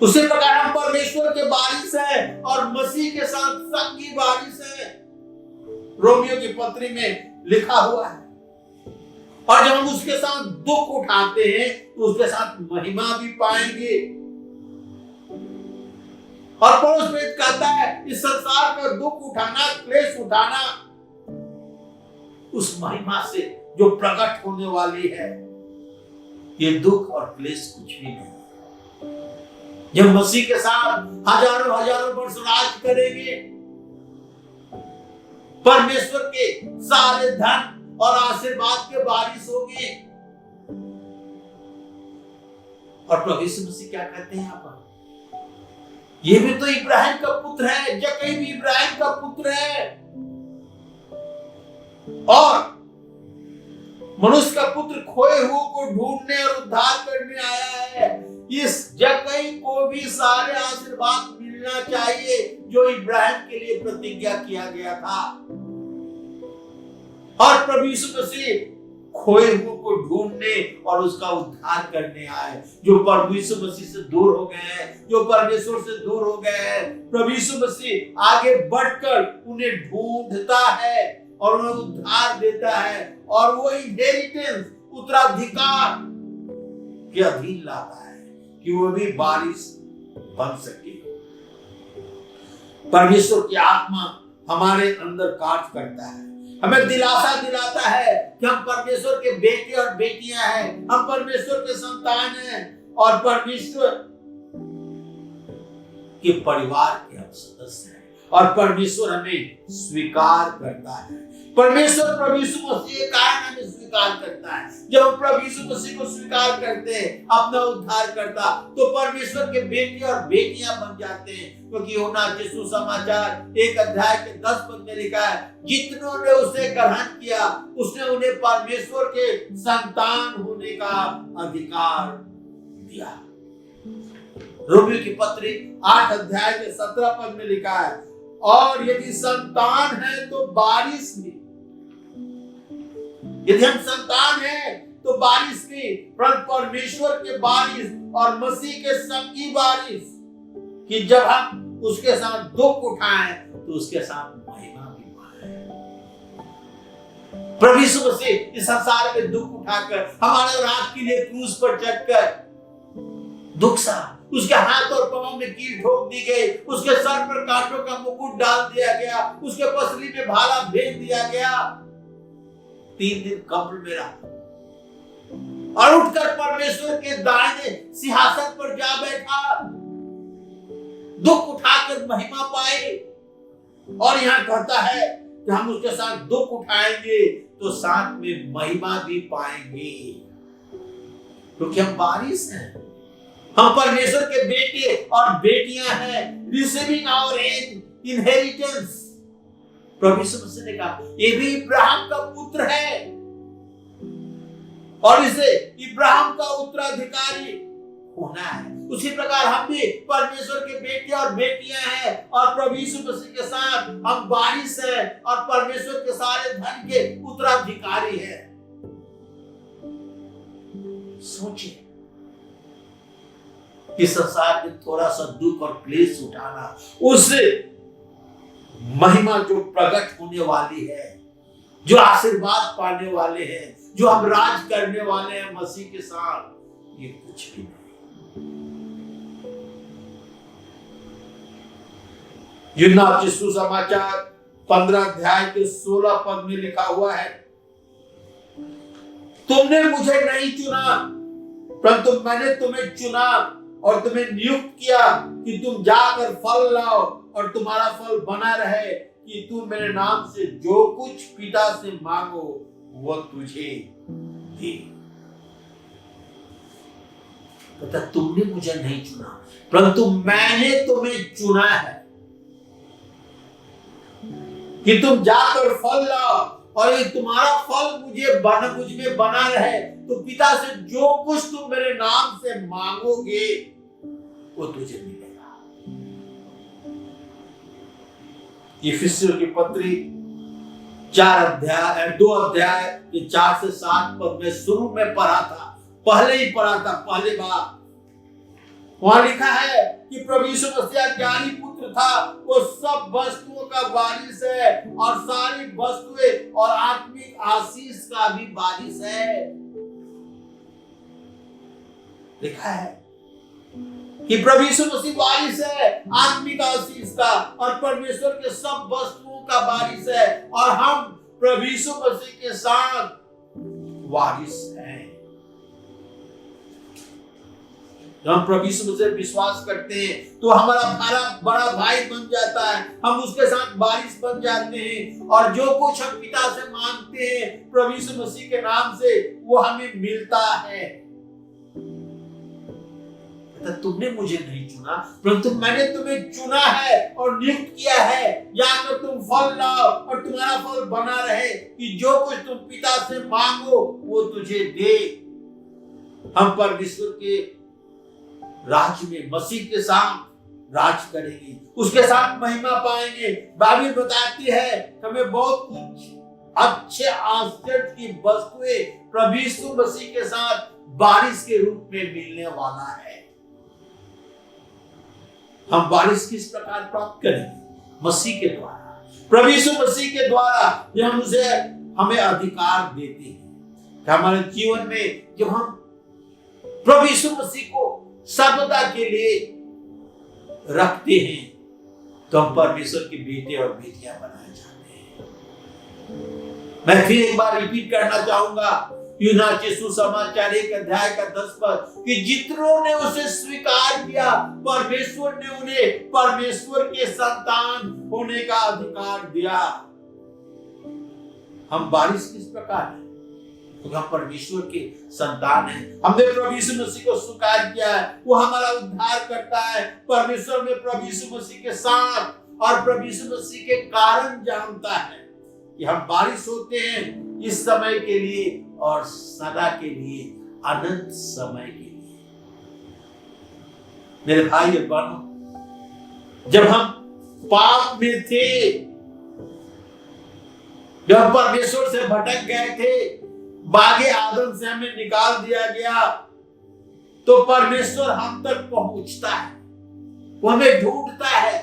उसी प्रकार हम परमेश्वर के वारिस हैं और मसीह के साथ संगी वारिस हैं। रोमियो की पत्री में लिखा हुआ है। और जब हम उसके साथ दुख उठाते हैं तो उसके साथ महिमा भी पाएंगे। और पौलुस प्रेरित कहता है इस संसार का दुख उठाना, क्लेश उठाना, उस महिमा से जो प्रकट होने वाली है, ये दुख और क्लेश कुछ भी नहीं। जब मसीह के साथ हजारों हजारों वर्ष राज करेंगे, परमेश्वर के सारे धन और आशीर्वाद के वारिस होंगे। और प्रभु यीशु मसीह क्या कहते हैं यहाँ पर? ये भी तो इब्राहिम का पुत्र है, जक्कई भी इब्राहिम का पुत्र है, और मनुष्य का पुत्र खोए हुए को ढूंढने और उद्धार करने आया है। इस जक्कई को भी सारे आशीर्वाद मिलना चाहिए जो इब्राहिम के लिए प्रतिज्ञा किया गया था। और प्रभु यीशु मसीह खोए हुए को ढूंढने और उसका उद्धार करने आए। जो प्रभु यीशु मसीह से दूर हो गए हैं, जो परमेश्वर से दूर हो गए हैं, प्रभु यीशु मसीह आगे बढ़कर उन्हें ढूंढता है और उन्हें उद्धार देता है और वो इनहेरिटेंस, उत्तराधिकार के अधीन लाता है कि वो भी वारिस बन सके। परमेश्वर की आत्मा हमारे अंदर कार्य करता है, हमें दिलासा दिलाता है कि हम परमेश्वर के बेटे और बेटियां हैं, हम परमेश्वर के संतान हैं और परमेश्वर के परिवार के हम सदस्य हैं और परमेश्वर हमें स्वीकार करता है। परमेश्वर प्रभु यीशु मसीह के कारण हमें स्वीकार करता है। जब हम प्रभु यीशु मसीह को स्वीकार करते हैं, अपना उद्धार करता, तो परमेश्वर के बेटे और बेटियां बन जाते हैं। क्योंकि यूहन्ना के सुसमाचार 1 अध्याय के 10 पद में लिखा है, जितनों ने उसे ग्रहण किया उसने उन्हें परमेश्वर के संतान होने का अधिकार दिया। रोमियो की पत्री 8 अध्याय के 17 पद में लिखा है, और यदि संतान है तो वारिस भी। यदि हम संतान हैं तो वारिस भी, परमेश्वर के वारिस और मसीह के संगी वारिस, कि जब हम उसके साथ दुख उठाएं तो उसके साथ महिमा भी पाएं। प्रभु यीशु मसीह इस संसार में दुख उठाकर हमारे रात के लिए क्रूस पर चढ़कर दुख सहा। उसके हाथ और पांव में कील ठोक दी गई, उसके सर पर कांटों का मुकुट डाल दिया गया, उसके पसली में भाला भेज दिया गया, 3 दिन कब्र में रहा और उठकर परमेश्वर के दाहिने सिंहासन पर जा बैठा। दुख उठाकर महिमा पाए। और यहां कहता है कि हम उसके साथ दुख उठाएंगे तो साथ में महिमा भी पाएंगे, क्योंकि हम वारिस हैं, हम परमेश्वर के बेटे और बेटियां हैं, रिसीविंग आवर इनहेरिटेंस। प्रभु यीशु मसीह ने कहा ये भी इब्राहिम का पुत्र है और इसे इब्राहिम का उत्तराधिकारी होना है। उसी प्रकार हम भी परमेश्वर के बेटे और बेटियां हैं और प्रभु यीशु मसीह के साथ हम वारिस हैं और परमेश्वर के सारे धन के उत्तराधिकारी हैं। सोचिए, इस संसार में थोड़ा सा दुख और क्लेश उठाना, उससे महिमा जो प्रकट होने वाली है, जो आशीर्वाद पाने वाले हैं, जो हम राज करने वाले हैं मसीह के साथ, ये कुछ भी नहीं। यूहन्ना के सुसमाचार 15 अध्याय के 16 पद में लिखा हुआ है, तुमने मुझे नहीं चुना परंतु मैंने तुम्हें चुना और तुम्हें नियुक्त किया कि तुम जाकर फल लाओ और तुम्हारा फल बना रहे, कि तुम मेरे नाम से जो कुछ पिता से मांगो वो तुझे दे। पता, तुमने मुझे नहीं चुना परंतु मैंने तुम्हें चुना है कि तुम जाकर फल लाओ और ये तुम्हारा फल मुझ में बना रहे, तो पिता से जो कुछ तुम मेरे नाम से मांगोगे वो तुझे मिलेगा। इफिसियों की पत्री 2 अध्याय के 4 से 7 पद में शुरू में पढ़ा था, पहले बार वहां लिखा है कि प्रभु यीशु मसीह ज्ञानी पुत्र था, वो सब वस्तुओं का वारिस है और सारी वस्तुएं और आत्मिक आशीष का भी वारिस है। लिखा है कि प्रभु यीशु मसीह वारिस है आत्मिक आशीष का और परमेश्वर के सब वस्तुओं का वारिस है, और हम प्रभु यीशु मसीह के साथ वारिस हैं। जब हम प्रभु यीशु मसीह विश्वास करते हैं तो हमारा बड़ा भाई बन जाता है, हम उसके साथ वारिस बन जाते हैं, और जो कुछ हम पिता से मांगते हैं प्रभु यीशु मसीह के नाम से वो हमें मिलता है। तुमने मुझे नहीं चुना परंतु मैंने तुम्हें चुना है और नियुक्त किया है, जाकर तुम फल लाओ और तुम्हारा फल बना रहे, कि जो कुछ तुम पिता से मांगो वो तुझे दे। हम परमेश्वर के राज्य में मसीह के साथ राज करेंगे, उसके साथ महिमा पाएंगे। बाइबल बताती है हमें बहुत कुछ अच्छे आश्चर्य की वस्तुएं प्रभु यीशु मसीह के साथ बारिश के रूप में मिलने वाला है। हम बारिश किस प्रकार प्राप्त करेंगे? मसीह के द्वारा, प्रभु यीशु मसीह के द्वारा, जब हम उसे हमें अधिकार देते हैं कि हमारे जीवन में जब हम प्रभु यीशु मसीह को सर्वदा के लिए रखते हैं तो हम परमेश्वर के बेटे और बेटियां बनाए जाते हैं। मैं फिर एक बार रिपीट करना चाहूंगा, यूहन्ना के सुसमाचार 1 अध्याय का 10 पद, कि जितनों ने उसे स्वीकार किया परमेश्वर ने उन्हें परमेश्वर के संतान होने का अधिकार दिया। हम बारिश किस प्रकार है? तो हम परमेश्वर के संतान हैं। हमने प्रभु यीशु मसीह को स्वीकार किया है, वो हमारा उद्धार करता है। परमेश्वर में प्रभु यीशु मसीह के साथ और प्रभु यीशु मसीह के कारण जानता है कि हम बारिश होते हैं इस समय के लिए और सदा के लिए, अनंत समय के लिए। मेरे भाई और बहनों, जब हम पाप में थे, जब परमेश्वर से भटक गए थे, बागे आदम से हमें निकाल दिया गया, तो परमेश्वर हम तक पहुंचता है, वो हमें ढूंढता है।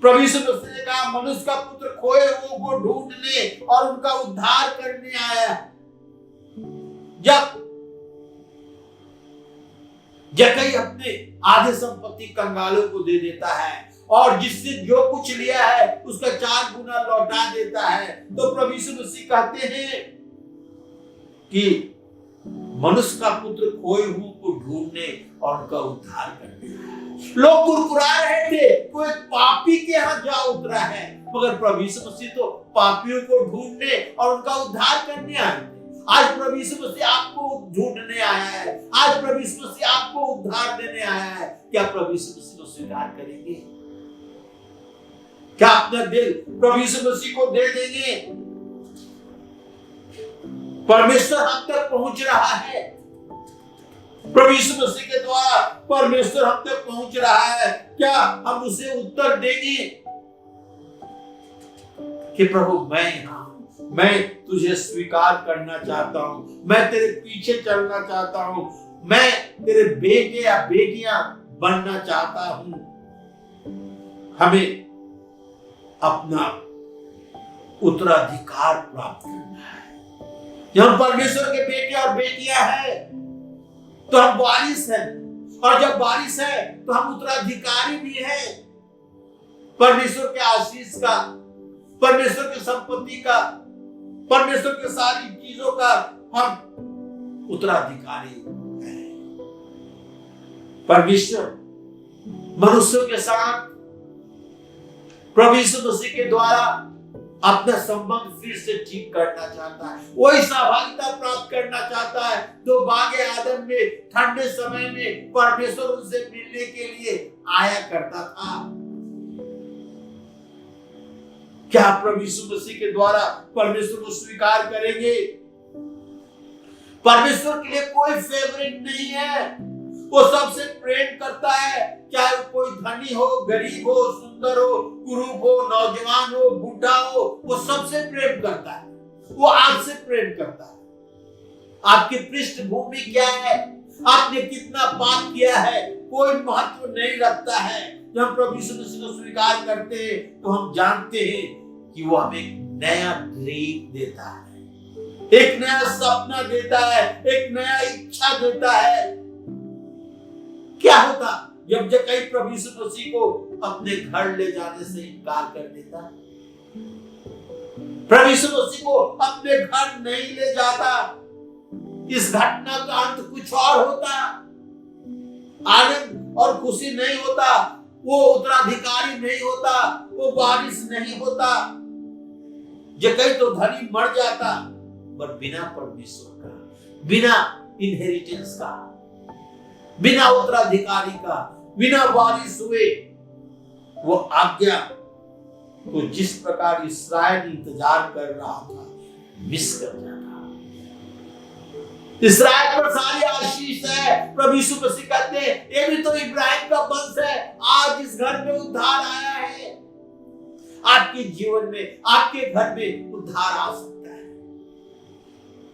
प्रभु यीशु मसीह ने कहा मनुष्य का पुत्र खोए हुओं को ढूंढने और उनका उद्धार करने आया। जब जक्कई अपने आधे संपत्ति कंगालों को दे देता है और जिससे जो कुछ लिया है उसका 4 गुना लौटा देता है, तो प्रभु यीशु मसीह कहते हैं कि मनुष्य का पुत्र खोए हुओं को ढूंढने और उनका उद्धार करने आया। लोग कुरकुरा रहे थे, कोई पापी के यहाँ जा उतरा है, मगर प्रभु यीशु मसीह तो पापियों को ढूंढने और उनका उद्धार करने आए थे। आज प्रभु यीशु मसीह आपको ढूंढने आया है, आज प्रभु यीशु मसीह आपको उद्धार देने आया है। क्या प्रभु यीशु मसीह को स्वीकार करेंगे? क्या अपना दिल प्रभु यीशु मसीह को दे देंगे? परमेश्वर हम तक पहुंच रहा है, प्रभु यीशु मसीह के द्वारा परमेश्वर हम तक पहुंच रहा है। क्या हम उसे उत्तर देंगे कि प्रभु मैं यहाँ हूं, मैं तुझे स्वीकार करना चाहता हूं, मैं तेरे पीछे चलना चाहता हूं, मैं तेरे बेटे या बेटियां बनना चाहता हूं। हमें अपना उत्तराधिकार प्राप्त करना है। जब हम परमेश्वर के बेटे और बेटियां हैं तो हम वारिस हैं, और जब वारिस है तो हम उत्तराधिकारी भी हैं परमेश्वर के आशीष का, परमेश्वर की संपत्ति का, परमेश्वर की सारी चीजों का हम उत्तराधिकारी हैं। परमेश्वर मनुष्यों के साथ प्रभु यीशु मसीह के द्वारा अपना संबंध फिर से ठीक करना चाहता है, वही सहभागिता प्राप्त करना चाहता है जो बागे आदम में ठंडे समय में परमेश्वर उनसे मिलने के लिए आया करता था। क्या प्रभु यीशु मसीह के द्वारा परमेश्वर को स्वीकार करेंगे? परमेश्वर के लिए कोई फेवरेट नहीं है, वो सबसे प्रेम करता है, चाहे कोई धनी हो, गरीब हो, सुंदर हो, कुरूप हो, नौजवान हो, बूढ़ा हो, वो सबसे प्रेम करता है। वो आपसे प्रेम करता है। आपकी पृष्ठभूमि क्या है, आपने कितना पाप किया है, कोई महत्व नहीं रखता है। जब हम प्रभु यीशु मसीह को स्वीकार करते हैं तो हम जानते हैं कि वो हमें एक नया ड्रीम देता है, एक नया सपना देता है, एक नया इच्छा देता है। क्या होता जब जक्कई प्रभु यीशु मसीह को अपने घर ले जाने से इनकार कर देता? प्रभु यीशु मसीह को अपने घर नहीं ले जाता, इस घटना का अंत कुछ और होता, आनंद और खुशी नहीं होता, वो उत्तराधिकारी नहीं होता, वो वारिस नहीं होता। जक्कई तो धनी मर जाता, पर बिना परमेश्वर का, बिना इनहेरिटेंस का, बिना उत्तराधिकारी का, बिना वारिस हुए। वो आज्ञा तो जिस प्रकार इस्राएल इंतजार कर रहा था, मिस कर जाता। इस्राएल पर सारी आशीष है। प्रभु यीशु मसीह कहते हैं ये भी तो इब्राहिम का वंश है, आज इस घर में उद्धार आया है। आपके जीवन में, आपके घर में उद्धार आ सकता है।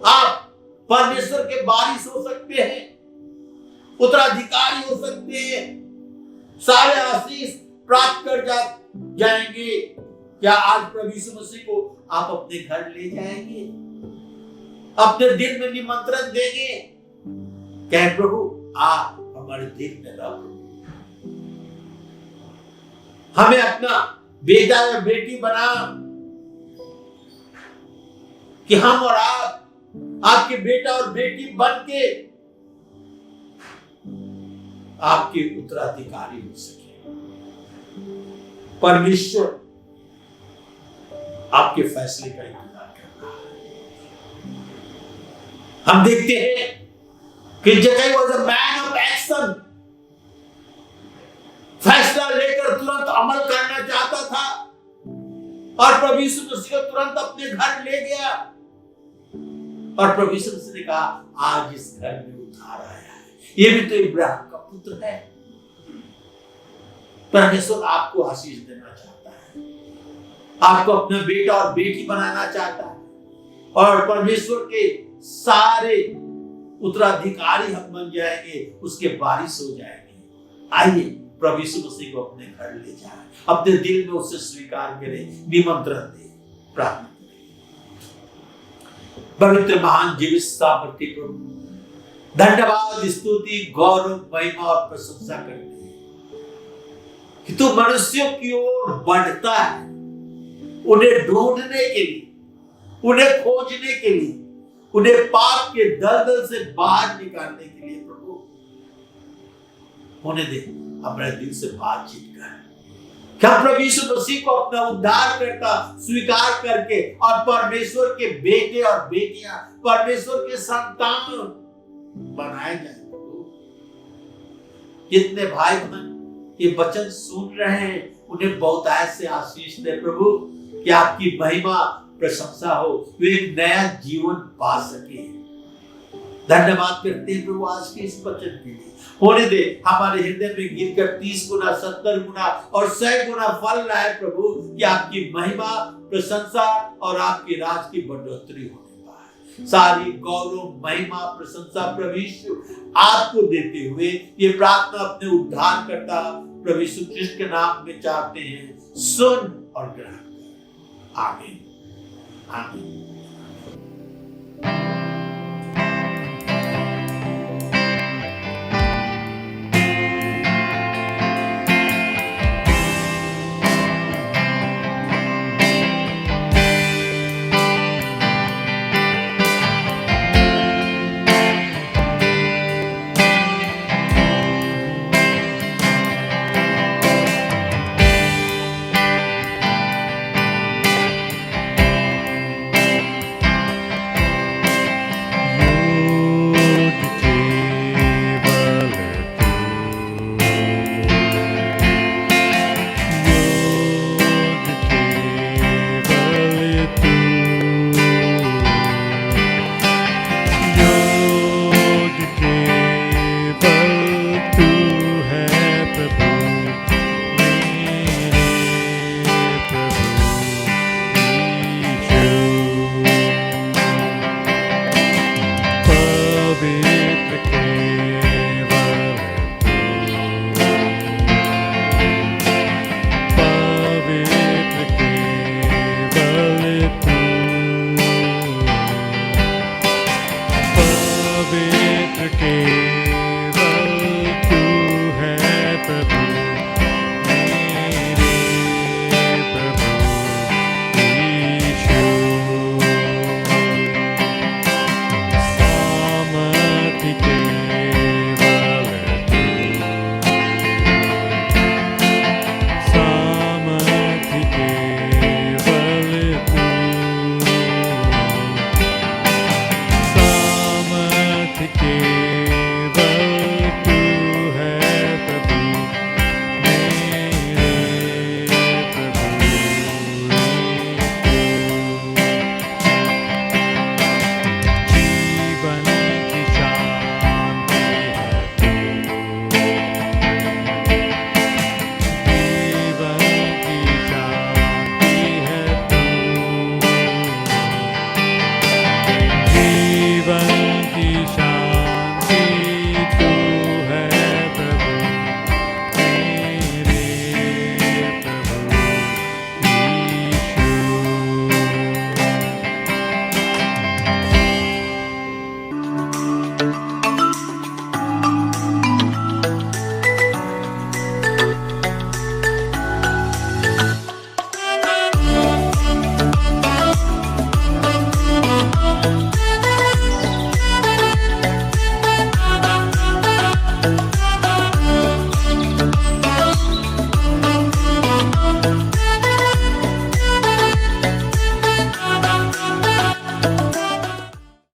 आप परमेश्वर के वारिस हो सकते हैं, उत्तराधिकारी हो सकते हैं, सारे आशीष प्राप्त कर जाएंगे। क्या आज प्रभु यीशु मसीह को आप अपने घर ले जाएंगे, अपने दिल में निमंत्रण देंगे? कहे प्रभु आप हमारे दिल में रहो, हमें अपना बेटा या बेटी बना, कि हम और आप आपके बेटा और बेटी बन के आपके उत्तराधिकारी हो सके। परमेश्वर आपके फैसले का इंतजार कर रहा है। हम देखते हैं कि जक्कई was a man of action, फैसला लेकर तुरंत अमल करना चाहता था, और प्रभु यीशु मसीह को तुरंत अपने घर ले गया। और प्रभु यीशु मसीह ने कहा आज इस घर में उद्धार आया है, ये भी तो इब्राहिम का पुत्र है। परमेश्वर आपको आशीष देना चाहता है, आपको अपना बेटा और बेटी बनाना चाहता है, और परमेश्वर के सारे उत्तराधिकारी हम बन जाएंगे, उसके वारिस हो जाएंगे। आइए प्रभु यीशु मसीह को अपने घर ले जाए, अपने दिल में उसे स्वीकार करें, निमंत्रण दे, प्रार्थना करें। पवित्र महान जीवित सामर्थ्य प्रभु, धन्यवाद, स्तुति, गौरव, महिमा और प्रशंसा करते हैं कि तू मनुष्यों की ओर बढ़ता है, उन्हें ढूंढने के लिए, उन्हें खोजने के लिए, उन्हें पाप के दलदल से बाहर निकालने के लिए। प्रभु होने दे, अपने दिल से बातचीत कर, क्या प्रभु यीशु मसीह को अपना उद्धारकर्ता स्वीकार करके और परमेश्वर के बेटे और बेटियां, परमेश्वर के संतान बनाए जाए। जितने भाई बहन ये वचन सुन रहे हैं उन्हें बहुत ऐसे आशीष दे प्रभु कि आपकी महिमा प्रशंसा हो, वे एक नया जीवन पा सके। धन्यवाद करते हैं प्रभु आज के इस वचन के लिए। होने दे हमारे हृदय में गिरकर 30 गुना 70 गुना और 100 गुना फल लाए प्रभु, कि आपकी महिमा प्रशंसा और आपके राज की बढ़ोतरी होने पाए। सारी गौरव महिमा प्रशंसा प्रभु यीशु आपको देते हुए ये प्रार्थना अपने उद्धार करता प्रभु यीशु ख्रिस्त के नाम में चाहते हैं, सुन और ग्रहण कर। आमीन आमीन।